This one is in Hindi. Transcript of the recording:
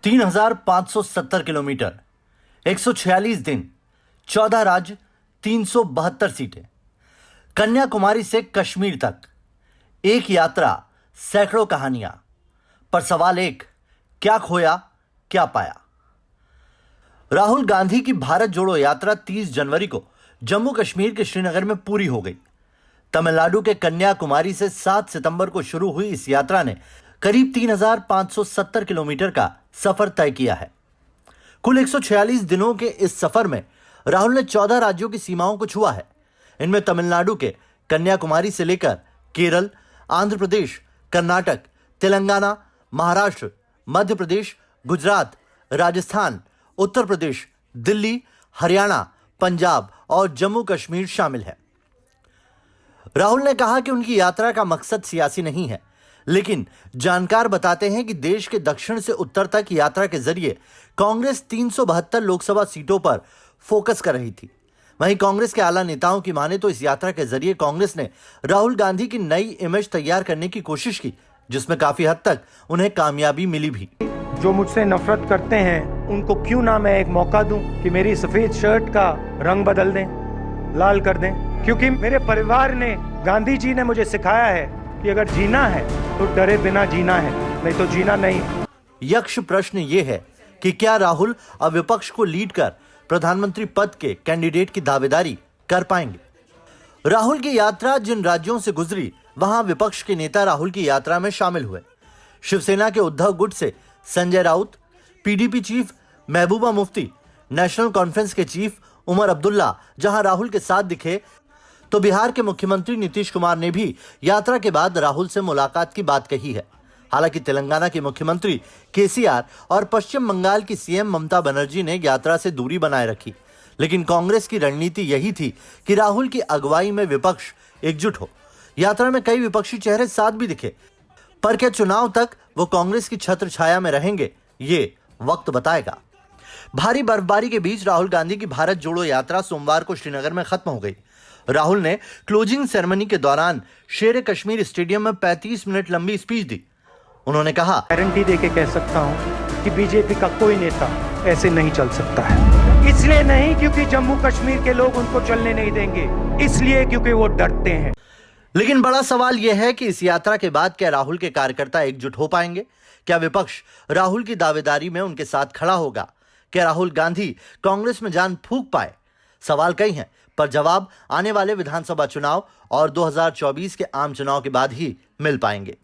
3,570 किलोमीटर, 146 दिन, 14 राज्य, 372 सीटें। कन्याकुमारी से कश्मीर तक एक यात्रा, सैकड़ों कहानियां। पर सवाल एक, क्या खोया, क्या पाया? राहुल गांधी की भारत जोड़ो यात्रा 30 जनवरी को जम्मू कश्मीर के श्रीनगर में पूरी हो गई। तमिलनाडु के कन्याकुमारी से 7 सितंबर को शुरू हुई इस यात्रा ने करीब 3,570 किलोमीटर का सफर तय किया है। कुल 146 दिनों के इस सफर में राहुल ने 14 राज्यों की सीमाओं को छुआ है। इनमें तमिलनाडु के कन्याकुमारी से लेकर केरल, आंध्र प्रदेश, कर्नाटक, तेलंगाना, महाराष्ट्र, मध्य प्रदेश, गुजरात, राजस्थान, उत्तर प्रदेश, दिल्ली, हरियाणा, पंजाब और जम्मू कश्मीर शामिल है। राहुल ने कहा कि उनकी यात्रा का मकसद सियासी नहीं है, लेकिन जानकार बताते हैं कि देश के दक्षिण से उत्तर तक यात्रा के जरिए कांग्रेस 372 लोकसभा सीटों पर फोकस कर रही थी। वहीं कांग्रेस के आला नेताओं की माने तो इस यात्रा के जरिए कांग्रेस ने राहुल गांधी की नई इमेज तैयार करने की कोशिश की, जिसमें काफी हद तक उन्हें कामयाबी मिली भी। जो मुझसे नफरत करते हैं उनको क्यों ना मैं एक मौका दूं कि मेरी सफेद शर्ट का रंग बदल दें, लाल कर दें, क्योंकि मेरे परिवार ने, गांधी जी ने मुझे सिखाया है कि अगर जीना है तो डरे बिना जीना है, नहीं तो जीना नहीं। यक्ष प्रश्न ये है कि क्या राहुल अब विपक्ष को लीड कर प्रधानमंत्री पद के कैंडिडेट की दावेदारी कर पाएंगे? राहुल की यात्रा जिन राज्यों से गुजरी, वहां विपक्ष के नेता राहुल की यात्रा में शामिल हुए। शिवसेना के उद्धव गुट से Sanjay Raut, PDP chief Mehbooba Mufti, national conference के चीफ उमर अब्दुल्ला जहां राहुल के साथ दिखे, तो बिहार के मुख्यमंत्री नीतीश कुमार ने भी यात्रा के बाद राहुल से मुलाकात की बात कही है। हालांकि तेलंगाना के मुख्यमंत्री केसीआर और पश्चिम बंगाल की सीएम ममता बनर्जी ने यात्रा से दूरी बनाए रखी, लेकिन कांग्रेस की रणनीति यही थी कि राहुल की अगुवाई में विपक्ष एकजुट हो। यात्रा में कई विपक्षी चेहरे साथ भी दिखे, पर क्या चुनाव तक वो कांग्रेस की छत्र छाया में रहेंगे, ये वक्त बताएगा। भारी बर्फबारी के बीच राहुल गांधी की भारत जोड़ो यात्रा सोमवार को श्रीनगर में खत्म हो गई। राहुल ने क्लोजिंग सेरेमनी के दौरान शेर कश्मीर स्टेडियम में 35 मिनट लंबी स्पीच दी। उन्होंने कहा, गारंटी देके कह सकता हूं कि बीजेपी का कोई नेता ऐसे नहीं चल सकता है। इसलिए नहीं क्योंकि जम्मू कश्मीर के लोग उनको चलने नहीं देंगे, इसलिए क्योंकि वो डरते हैं। लेकिन बड़ा सवाल यह है कि इस यात्रा के बाद क्या राहुल के कार्यकर्ता एकजुट हो पाएंगे? क्या विपक्ष राहुल की दावेदारी में उनके साथ खड़ा होगा? क्या राहुल गांधी कांग्रेस में जान फूंक पाए? सवाल कई हैं, पर जवाब आने वाले विधानसभा चुनाव और 2024 के आम चुनाव के बाद ही मिल पाएंगे।